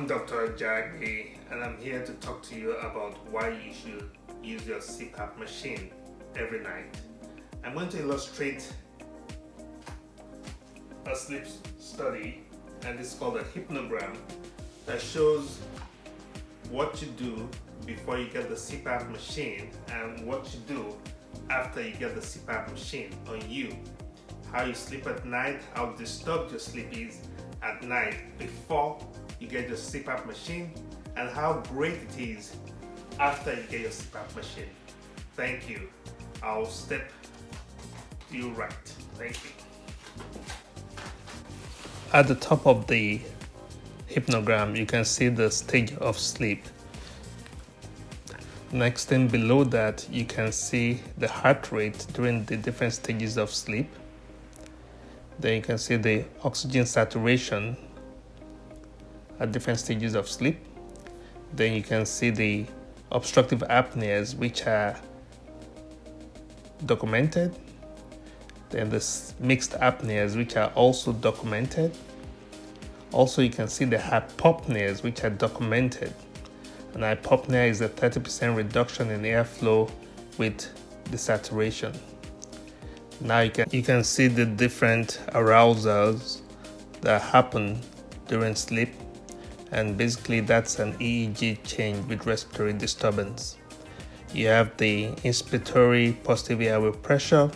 I'm Dr. Jaggi, and I'm here to talk to you about why you should use your CPAP machine every night. I'm going to illustrate a sleep study, and it's called a hypnogram, that shows what you do before you get the CPAP machine and what you do after you get the CPAP machine on you. How you sleep at night, how disturbed your sleep is at night before you get your CPAP machine, and how great it is after you get your CPAP machine. Thank you. I'll step you right. Thank you. At the top of the hypnogram, you can see the stage of sleep. Next thing below that, you can see the heart rate during the different stages of sleep. Then you can see the oxygen saturation at different stages of sleep. Then you can see the obstructive apneas, which are documented. Then the mixed apneas, which are also documented. Also, you can see the hypopneas, which are documented. An hypopnea is a 30% reduction in airflow with desaturation. Now you can see the different arousals that happen during sleep, and basically that's an EEG change with respiratory disturbance. You have the inspiratory positive airway pressure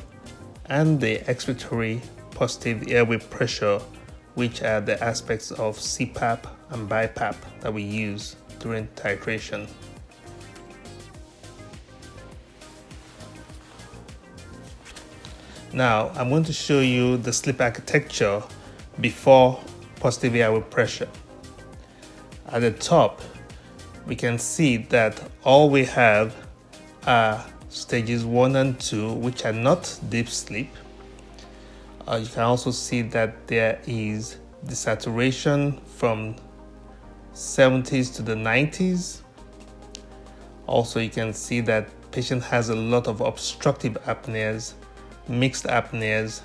and the expiratory positive airway pressure, which are the aspects of CPAP and BiPAP that we use during titration. Now, I'm going to show you the sleep architecture before positive airway pressure. At the top, we can see that all we have are stages 1 and 2, which are not deep sleep. You can also see that there is desaturation from 70s to the 90s. Also, you can see that patient has a lot of obstructive apneas, mixed apneas,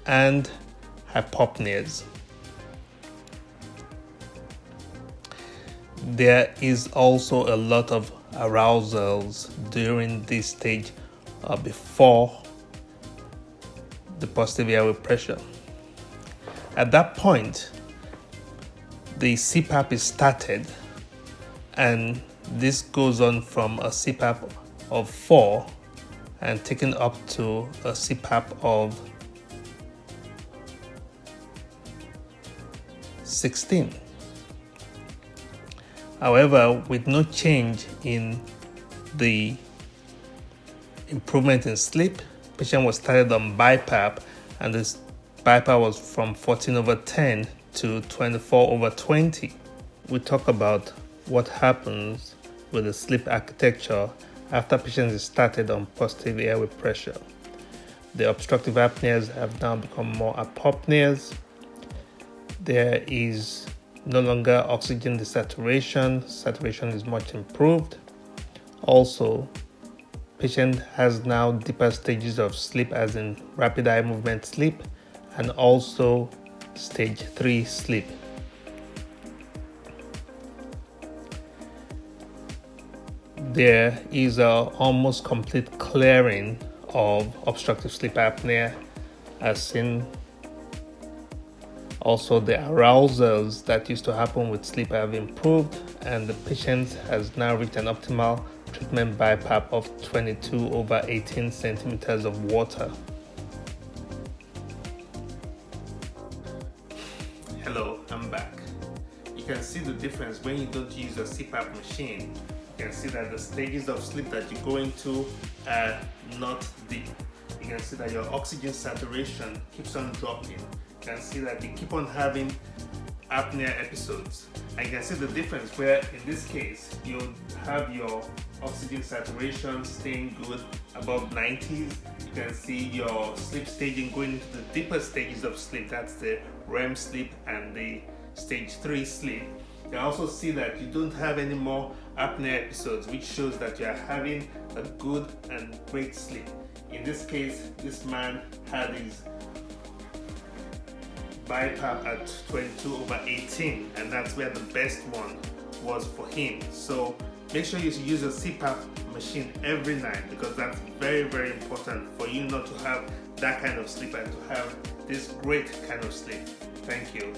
and hypopneas. There is also a lot of arousals during this stage before the positive airway pressure. At that point, the CPAP is started, and this goes on from a CPAP of 4 and taken up to a CPAP of 16. However, with no change in the improvement in sleep, patient was started on BiPAP, and this BiPAP was from 14/10 to 24/20. We talk about what happens with the sleep architecture after patient is started on positive airway pressure. The obstructive apneas have now become more apopneas. There is no longer oxygen desaturation. Saturation is much improved. Also, patient has now deeper stages of sleep, as in rapid eye movement sleep, and also stage 3 sleep. There is a almost complete clearing of obstructive sleep apnea, as seen. Also, the arousals that used to happen with sleep have improved, and the patient has now reached an optimal treatment BiPAP of 22/18 centimeters of water. Hello, I'm back. You can see the difference when you don't use a CPAP machine. You can see that the stages of sleep that you go into are not deep. You can see that your oxygen saturation keeps on dropping. You can see that you keep on having apnea episodes. And you can see the difference where in this case you have your oxygen saturation staying good above 90s. You can see your sleep staging going into the deeper stages of sleep. That's the REM sleep and the stage 3 sleep. You can also see that you don't have any more apnea episodes, which shows that you are having a good and great sleep. In this case, this man had his BiPAP at 22/18, and that's where the best one was for him. So make sure you use a CPAP machine every night, because that's very, very important for you not to have that kind of sleep and to have this great kind of sleep. Thank you.